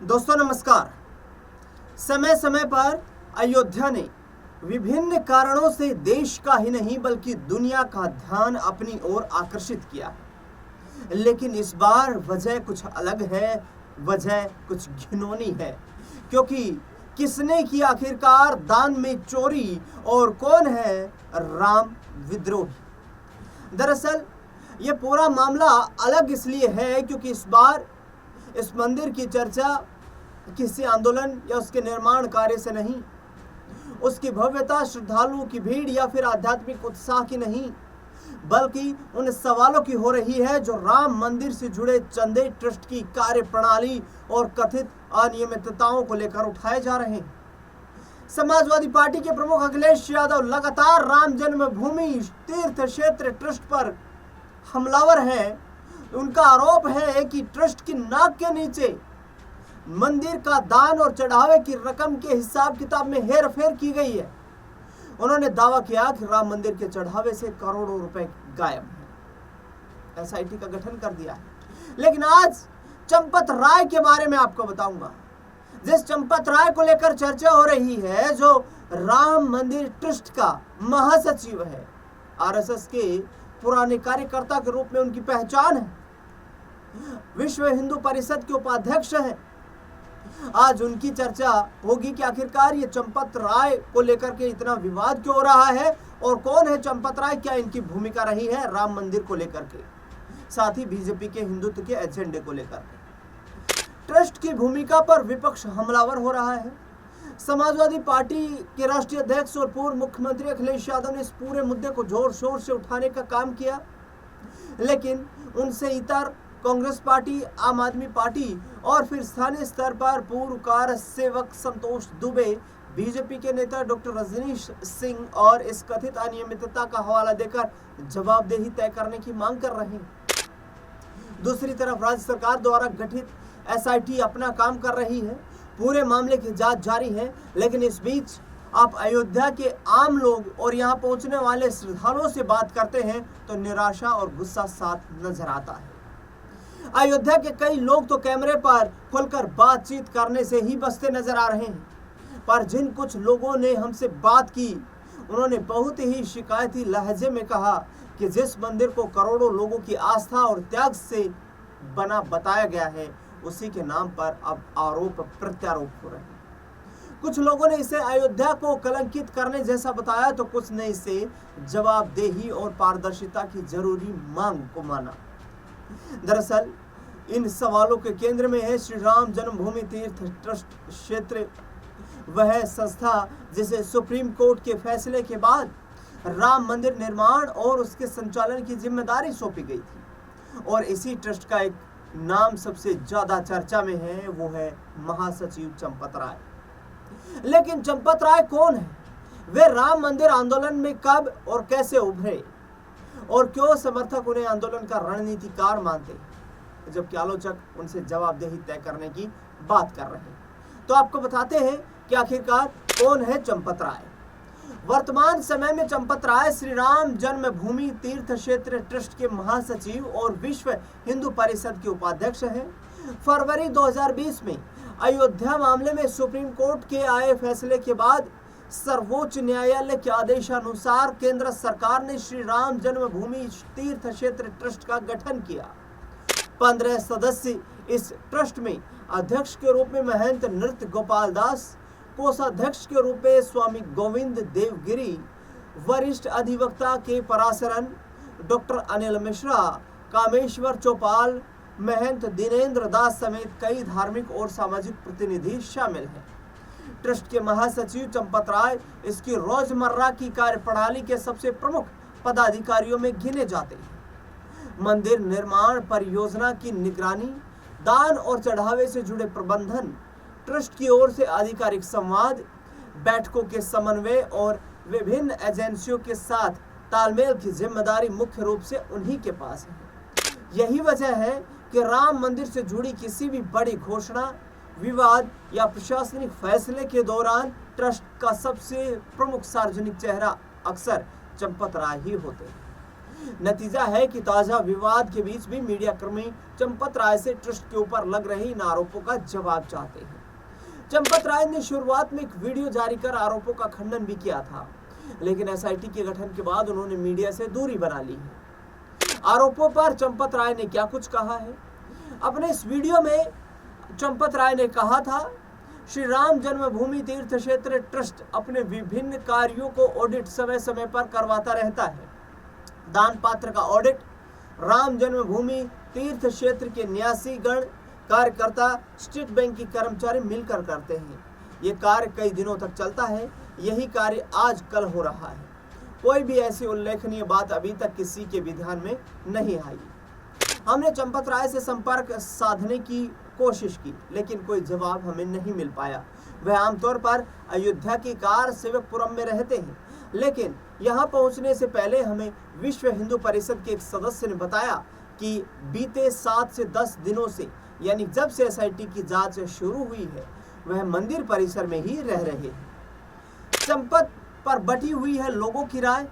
दोस्तों नमस्कार। समय समय पर अयोध्या ने विभिन्न कारणों से देश का ही नहीं बल्कि दुनिया का ध्यान अपनी ओर आकर्षित किया है। लेकिन इस बार वजह कुछ अलग है, वजह कुछ घिनौनी है, क्योंकि किसने की आखिरकार दान में चोरी और कौन है राम विद्रोही। दरअसल ये पूरा मामला अलग इसलिए है क्योंकि इस बार इस मंदिर की चर्चा किसी आंदोलन या उसके निर्माण कार्य से नहीं, उसकी भव्यता, श्रद्धालुओं की भीड़ या फिर आध्यात्मिक उत्साह की नहीं, बल्कि उन सवालों की हो रही है जो राम मंदिर से जुड़े चंदे ट्रस्ट की कार्य प्रणाली और कथित अनियमितताओं को लेकर उठाए जा रहे हैं। समाजवादी पार्टी के प्रमुख अखिलेश यादव लगातार राम जन्मभूमि तीर्थ क्षेत्र ट्रस्ट पर हमलावर हैं। उनका आरोप है कि ट्रस्ट की नाक के नीचे मंदिर का दान और चढ़ावे की रकम के हिसाब किताब में हेरफेर की गई है। उन्होंने दावा किया कि राम मंदिर के चढ़ावे से करोड़ों रुपए गायब हैं। एसआईटी का गठन कर दिया है। लेकिन आज चंपत राय के बारे में आपको बताऊंगा। जिस चंपत राय को लेकर चर्चा हो रही है, जो राम मंदिर ट्रस्ट का महासचिव है, आरएसएस के पुराने कार्यकर्ता के रूप में उनकी पहचान है, विश्व हिंदू परिषद के उपाध्यक्ष हैं। आज उनकी चर्चा होगी कि आखिरकार ये चंपत राय को लेकर के इतना विवाद क्यों हो रहा है और कौन है चंपत राय, क्या इनकी भूमिका रही है राम मंदिर को लेकर के, साथ ही बीजेपी के हिंदुत्व के एजेंडे को लेकर के। ट्रस्ट की भूमिका पर विपक्ष हमलावर हो रहा है। समाजवादी पार्टी के राष्ट्रीय अध्यक्ष और पूर्व मुख्यमंत्री अखिलेश यादव ने इस पूरे मुद्दे को जोर शोर से उठाने का काम किया, लेकिन उनसे इतर कांग्रेस पार्टी, आम आदमी पार्टी और फिर स्थानीय स्तर पर पूर्व कार सेवक संतोष दुबे, बीजेपी के नेता डॉक्टर रजनीश सिंह और इस कथित अनियमितता का हवाला देकर जवाबदेही तय करने की मांग कर रहे हैं। दूसरी तरफ राज्य सरकार द्वारा गठित एसआईटी अपना काम कर रही है, पूरे मामले की जांच जारी है। लेकिन इस बीच आप अयोध्या के आम लोग और यहां पहुंचने वाले श्रद्धालुओं से बात करते हैं तो निराशा और गुस्सा साथ नजर आता है। अयोध्या के कई लोग तो कैमरे पर खुलकर बातचीत करने से ही बचते नजर आ रहे हैं, पर जिन कुछ लोगों ने हमसे बात की, उन्होंने बहुत ही शिकायती लहजे में कहा कि जिस मंदिर को करोड़ों लोगों की आस्था और त्याग से बना बताया गया है, उसी के नाम पर अब आरोप प्रत्यारोप हो रहे हैं। कुछ लोगों ने इसे अयोध्या को कलंकित करने जैसा बताया, तो कुछ ने इसे जवाबदेही और पारदर्शिता की जरूरी मांग को माना। दरअसल इन सवालों के केंद्र में है श्री राम जन्मभूमि तीर्थ ट्रस्ट क्षेत्र, वह संस्था जिसे सुप्रीम कोर्ट के फैसले के बाद राम मंदिर निर्माण और उसके संचालन की जिम्मेदारी सौंपी गई थी। और इसी ट्रस्ट का एक नाम सबसे ज्यादा चर्चा में है, वो है महासचिव चंपत राय। लेकिन चंपत राय कौन है? वे राम मंदिर आंदोलन में कब और कैसे उभरे और क्यों समर्थक उन्हें आंदोलन का रणनीतिकार मानते हैं, जबकि आलोचक उनसे जवाबदेही तय करने की बात कर रहे हैं। तो आपको बताते हैं कि आखिरकार कौन है चंपत राय। वर्तमान समय में चंपत राय श्री राम जन्मभूमि तीर्थ क्षेत्र ट्रस्ट के महासचिव और विश्व हिंदू परिषद के उपाध्यक्ष हैं। फरवरी 2020 में अयोध्या मामले में सुप्रीम कोर्ट के आए फैसले के बाद सर्वोच्च न्यायालय के आदेशानुसार केंद्र सरकार ने श्री राम जन्मभूमि तीर्थ क्षेत्र ट्रस्ट का गठन किया। 15 सदस्य इस ट्रस्ट में अध्यक्ष के रूप में महंत नृत्य गोपाल दास, कोषाध्यक्ष के रूप में स्वामी गोविंद देवगिरी, वरिष्ठ अधिवक्ता के पराशरन, डॉक्टर अनिल मिश्रा, कामेश्वर चौपाल, महंत दिनेंद्र दास समेत कई धार्मिक और सामाजिक प्रतिनिधि शामिल हैं। ट्रस्ट के महासचिव चंपत राय इसकी रोजमर्रा की कार्यप्रणाली के सबसे प्रमुख पदाधिकारियों में गिने जाते हैं। मंदिर निर्माण परियोजना की निगरानी, दान और चढ़ावे से जुड़े प्रबंधन, ट्रस्ट की ओर से आधिकारिक संवाद, बैठकों के समन्वय और विभिन्न एजेंसियों के साथ तालमेल की जिम्मेदारी मुख्य रूप से उन्हीं के पास है। यही वजह है कि राम मंदिर से जुड़ी किसी भी बड़ी घोषणा, विवाद या प्रशासनिक फैसले के दौरान ट्रस्ट का सबसे प्रमुख सार्वजनिक चेहरा अक्सर चंपत राय ही होते हैं। नतीजा है कि ताजा विवाद के बीच भी मीडिया कर्मी चंपत राय से ट्रस्ट के ऊपर लग रहे इन आरोपों का जवाब चाहते हैं। चंपत राय ने शुरुआत में एक वीडियो जारी कर आरोपों का खंडन भी किया था, लेकिन एसआईटी के गठन के बाद उन्होंने मीडिया से दूरी बना ली है। आरोपों पर चंपत राय ने क्या कुछ कहा है? अपने इस वीडियो में चंपत राय ने कहा था, श्री राम जन्मभूमि तीर्थ क्षेत्र ट्रस्ट अपने विभिन्न कार्यों को ऑडिट समय समय पर करवाता रहता है। दान पात्र का ऑडिट राम जन्मभूमि तीर्थ क्षेत्र के न्यासी गण कार्यकर्ता स्टेट बैंक के कर्मचारी मिलकर करते हैं। ये कार्य कई दिनों तक चलता है। यही कार्य आज कल हो रहा है। कोई भी ऐसी उल्लेखनीय बात अभी तक किसी के भी ध्यान में नहीं आई। हमने चंपत राय से संपर्क साधने की कोशिश की, लेकिन कोई जवाब हमें नहीं मिल पाया। वह आमतौर पर अयोध्या की कार सेवकपुरम में रहते हैं, लेकिन यहाँ पहुँचने से पहले हमें विश्व हिंदू परिषद के एक सदस्य ने बताया कि बीते 7 से 10 दिनों से, यानी जब से एसआईटी की जांच शुरू हुई है, वह मंदिर परिसर में ही रह रहे हैं। चंपत पर बटी हुई है लोगों की राय।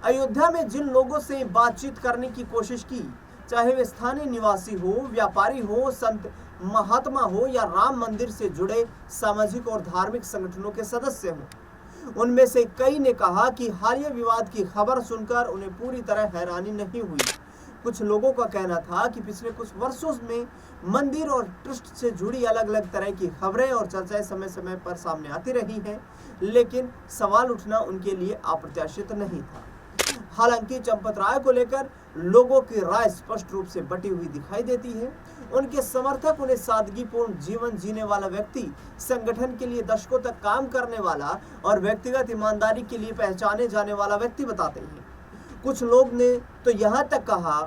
अयोध्या में जिन लोगों से बातचीत करने की कोशिश की, चाहे वे स्थानीय निवासी हो, व्यापारी हो, संत महात्मा हो या राम मंदिर से जुड़े सामाजिक और धार्मिक संगठनों के सदस्य हों, उनमें से कई ने कहा कि हालिया विवाद की खबर सुनकर उन्हें पूरी तरह हैरानी नहीं हुई। कुछ लोगों का कहना था कि पिछले कुछ वर्षों में मंदिर और ट्रस्ट से जुड़ी अलग अलग तरह की खबरें और चर्चाएं समय समय पर सामने आती रही हैं, लेकिन सवाल उठना उनके लिए अप्रत्याशित नहीं था। हालांकि चंपत राय को लेकर लोगों की राय स्पष्ट रूप से बटी हुई दिखाई देती है। उनके समर्थक उन्हें सादगीपूर्ण जीवन जीने वाला व्यक्ति, संगठन के लिए दशकों तक काम करने वाला और व्यक्तिगत ईमानदारी के लिए पहचाने जाने वाला व्यक्ति बताते हैं। कुछ लोग ने तो यहाँ तक कहा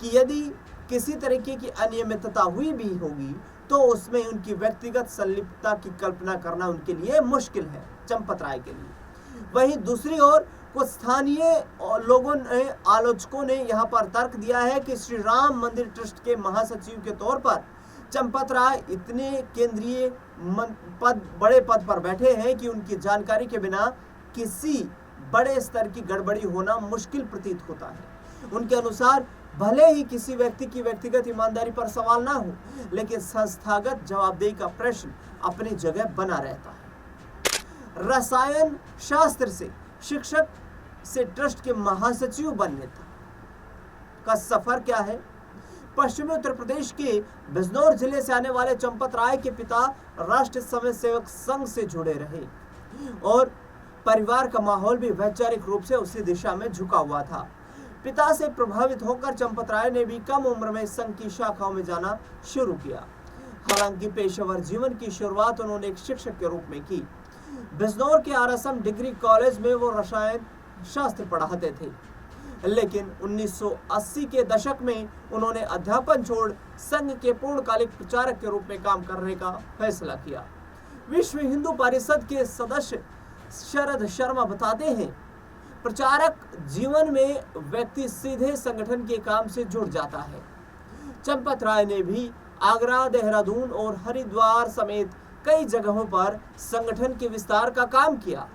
कि यदि किसी तरीके की अनियमितता हुई भी होगी तो उसमें उनकी व्यक्तिगत संलिप्तता की कल्पना करना उनके लिए मुश्किल है, चंपत राय के लिए। वहीं दूसरी ओर कुछ स्थानीय लोगों ने, आलोचकों ने यहाँ पर तर्क दिया है कि श्री राम मंदिर ट्रस्ट के महासचिव के तौर पर चंपत राय इतने केंद्रीय बड़े पद पर बैठे हैं कि उनकी जानकारी के बिना किसी बड़े स्तर की गड़बड़ी होना मुश्किल प्रतीत होता है। उनके अनुसार भले ही किसी व्यक्ति की व्यक्तिगत ईमानदारी पर सवाल ना हो, लेकिन संस्थागत जवाबदेही का प्रश्न अपनी जगह बना रहता है। रसायन शास्त्र से शिक्षक से ट्रस्ट के महासचिव बनने का सफर क्या है? पश्चिमी उत्तर प्रदेश के बिजनौर जिले से आने वाले चंपत राय के पिता राष्ट्रीय स्वयंसेवक संघ से जुड़े रहे और परिवार का माहौल भी वैचारिक रूप से उसी दिशा में झुका हुआ था। पिता से प्रभावित होकर चंपत राय ने भी कम उम्र में संघ की शाखाओं में जाना शुरू किया। हालांकि पेशेवर जीवन की शुरुआत उन्होंने एक शिक्षक के रूप में की। बिजनौर के आरएसएम डिग्री कॉलेज में वो रसायन शास्त्र पढ़ाते थे, लेकिन 1980 के दशक में उन्होंने अध्यापन छोड़ संघ के पूर्णकालिक प्रचारक के रूप में काम करने का फैसला किया। विश्व हिंदू परिषद के सदस्य शरद शर्मा बताते हैं, प्रचारक जीवन में व्यक्ति सीधे संगठन के काम से जुड़ जाता है। चंपत राय ने भी आगरा, देहरादून और हरिद्वार समेत कई जगहों पर संगठन के विस्तार का काम किया।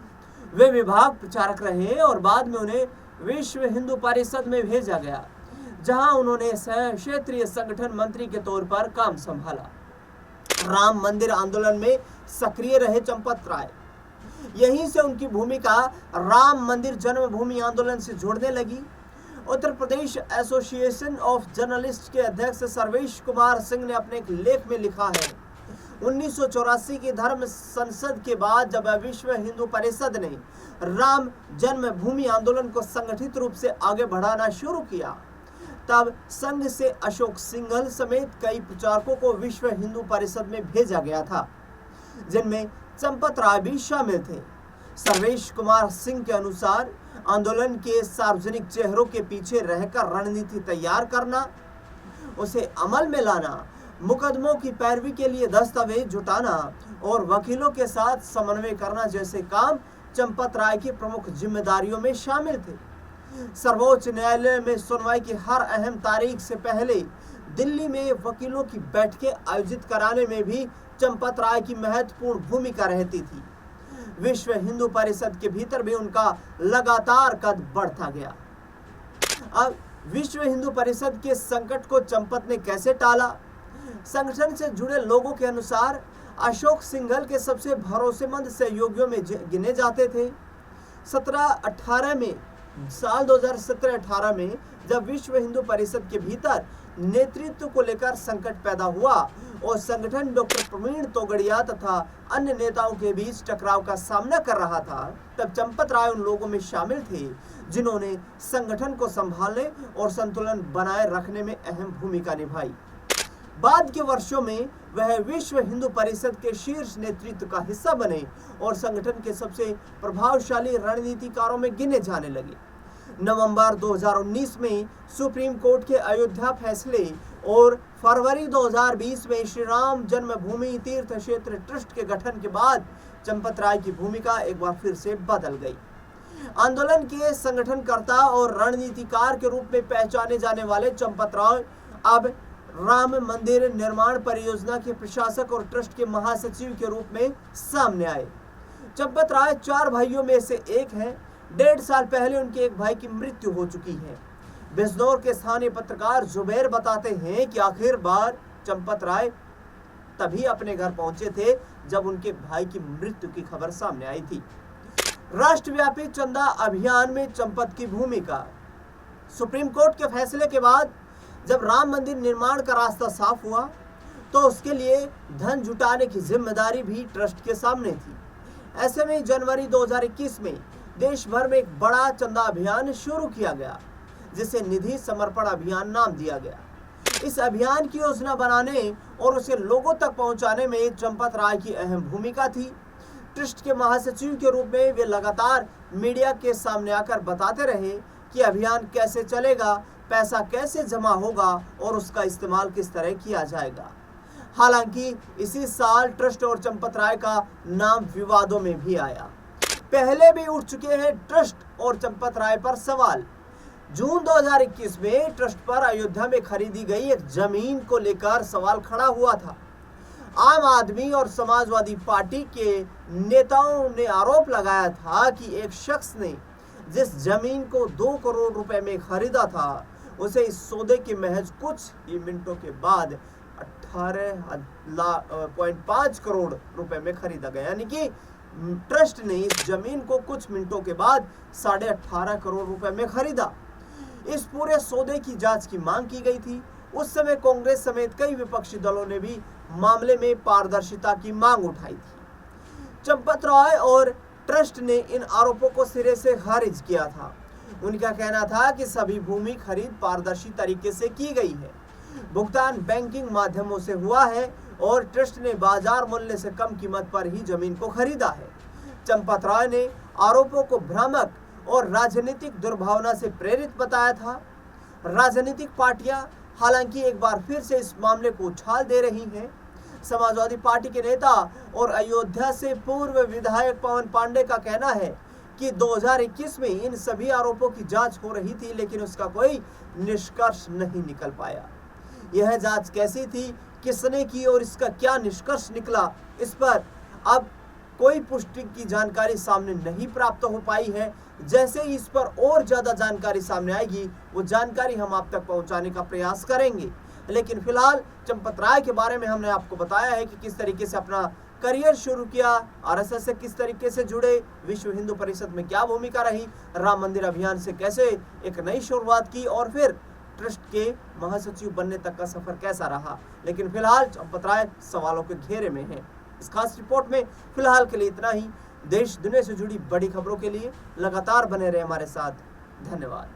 वे विभाग प्रचारक रहे और बाद में उन्हें विश्व हिंदू परिषद में भेजा गया, जहां उन्होंने क्षेत्रीय संगठन मंत्री के तौर पर काम संभाला। राम मंदिर आंदोलन में सक्रिय रहे चंपत राय। यहीं से उनकी भूमिका राम मंदिर जन्मभूमि आंदोलन से जुड़ने लगी। Uttar Pradesh association of journalist के अध्यक्ष सर्वेश कुमार सिंह ने अपने एक लेख में लिखा है, 1984 की धर्म संसद के बाद जब विश्व हिंदू परिषद ने राम जन्मभूमि आंदोलन को संगठित रूप से आगे बढ़ाना शुरू किया, तब संघ से अशोक सिंघल समेत कई प्रचारकों को विश्व हिंदू परिषद में भेजा गया था, जिनमें चंपत राय भी शामिल थे। सर्वेश कुमार सिंह के अनुसार आंदोलन के सार्वजनिक चेहरों के पीछे रहकर रणनीति तैयार करना, उसे अमल में लाना, मुकदमों की पैरवी के लिए दस्तावेज जुटाना और वकीलों के साथ समन्वय करना जैसे काम चंपत राय की प्रमुख जिम्मेदारियों में शामिल थे। सर्वोच्च न्यायालय में सुनवाई की हर अहम तारीख से पहले दिल्ली में वकीलों की बैठकें आयोजित कराने में भी चंपत राय की महत्वपूर्ण भूमिका रहती थी। विश्व हिंदू परिषद के भीतर भी उनका लगातार कद बढ़ता गया। अब विश्व हिंदू परिषद के संकट को चंपत ने कैसे टाला? संगठन से जुड़े लोगों के अनुसार अशोक सिंघल के सबसे भरोसेमंद सहयोगियों में गिने जाते थे। 17-18 में साल 2017-18 में जब विश्व हिंदू परिषद के भीतर नेतृत्व को लेकर संकट पैदा हुआ और संगठन डॉक्टर प्रवीण तोगड़िया तथा अन्य नेताओं के बीच टकराव का सामना कर रहा था, तब चंपत राय उन लोगों में शामिल थे जिन्होंने संगठन को संभालने और संतुलन बनाए रखने में अहम भूमिका निभाई। बाद के वर्षों में वह विश्व हिंदू परिषद के शीर्ष नेतृत्व का हिस्सा बने और संगठन के सबसे प्रभावशाली रणनीतिकारों में गिने जाने लगे। नवंबर 2019 में सुप्रीम कोर्ट के अयोध्या फैसले और फरवरी 2020 में श्री राम जन्मभूमि तीर्थ क्षेत्र ट्रस्ट के गठन के बाद चंपत राय की भूमिका एक बार फिर से बदल गई। आंदोलन के संगठनकर्ता और रणनीतिकार के रूप में पहचाने जाने वाले चंपत राय अब राम मंदिर निर्माण परियोजना के प्रशासक और ट्रस्ट के महासचिव के रूप में सामने आए। चंपत राय 4 भाइयों में से एक हैं। 1.5 साल पहले उनके एक भाई की मृत्यु हो चुकी है। बिजनौर के स्थानीय पत्रकार जुबैर बताते हैं कि आखिर बार चंपत राय तभी अपने घर पहुंचे थे जब उनके भाई की मृत्यु की खबर सामने आई थी। राष्ट्रव्यापी चंदा अभियान में चंपत की भूमिका। सुप्रीम कोर्ट के फैसले के बाद जब राम मंदिर निर्माण का रास्ता साफ हुआ तो उसके लिए धन जुटाने की जिम्मेदारी भी ट्रस्ट के सामने थी। ऐसे में जनवरी 2021 में देश भर में एक बड़ा चंदा अभियान शुरू किया गया, जिसे निधि समर्पण अभियान नाम दिया गया। इस अभियान की योजना बनाने और उसे लोगों तक पहुंचाने में चंपत राय की अहम भूमिका थी। ट्रस्ट के महासचिव के रूप में वे लगातार मीडिया के सामने आकर बताते रहे कि अभियान कैसे चलेगा, पैसा कैसे जमा होगा और उसका इस्तेमाल किस तरह किया जाएगा। हालांकि इसी साल ट्रस्ट और चंपत राय का नाम विवादों में भी आया। पहले भी उठ चुके हैं ट्रस्ट और चंपत राय पर सवाल। जून 2021 में ट्रस्ट पर अयोध्या में खरीदी गई एक जमीन को लेकर सवाल खड़ा हुआ था। आम आदमी और समाजवादी पार्टी के नेताओं ने आरोप लगाया था कि एक शख्स ने जिस जमीन को 2 करोड़ रुपए में खरीदा था, उसे इस सौदे के महज कुछ ही मिनटों के बाद 18.5 करोड़ रुपए में खरीदा गया। यानी कि ट्रस्ट ने इस जमीन को कुछ मिनटों के बाद 18.5 करोड़ रुपए में खरीदा। इस पूरे सौदे की जांच की मांग की गई थी। उस समय कांग्रेस समेत कई विपक्षी दलों ने भी मामले में पारदर्शिता की मांग उठाई थी। चंपत राय और ट्रस्ट ने इन आरोपों को सिरे से खारिज किया था। उनका कहना था कि सभी भूमि खरीद पारदर्शी तरीके से की गई है, भुगतान बैंकिंग माध्यमों से हुआ है और ट्रस्ट ने बाजार मूल्य से कम कीमत पर ही जमीन को खरीदा है। चंपत राय ने आरोपों को भ्रामक और राजनीतिक दुर्भावना से प्रेरित बताया था। राजनीतिक पार्टियां हालांकि एक बार फिर से इस मामले को उछाल दे रही हैं। समाजवादी पार्टी के नेता और अयोध्या से पूर्व विधायक पवन पांडे का कहना है कि 2021 में इन सभी आरोपों की जांच हो रही थी, लेकिन उसका कोई निष्कर्ष नहीं निकल पाया। यह जांच कैसी थी, किसने की और इसका क्या निष्कर्ष निकला, इस पर अब कोई पुष्टि की जानकारी सामने नहीं प्राप्त हो पाई है। जैसे ही इस पर और ज्यादा जानकारी सामने आएगी, वो जानकारी हम आप तक पहुंचाने का प्रयास करेंगे। लेकिन फिलहाल चंपत राय के बारे में हमने आपको बताया है कि किस तरीके से अपना करियर शुरू किया, आरएसएस से किस तरीके से जुड़े, विश्व हिंदू परिषद में क्या भूमिका रही, राम मंदिर अभियान से कैसे एक नई शुरुआत की और फिर ट्रस्ट के महासचिव बनने तक का सफर कैसा रहा। लेकिन फिलहाल चंपत राय सवालों के घेरे में है। इस खास रिपोर्ट में फिलहाल के लिए इतना ही। देश दुनिया से जुड़ी बड़ी खबरों के लिए लगातार बने रहे हमारे साथ। धन्यवाद।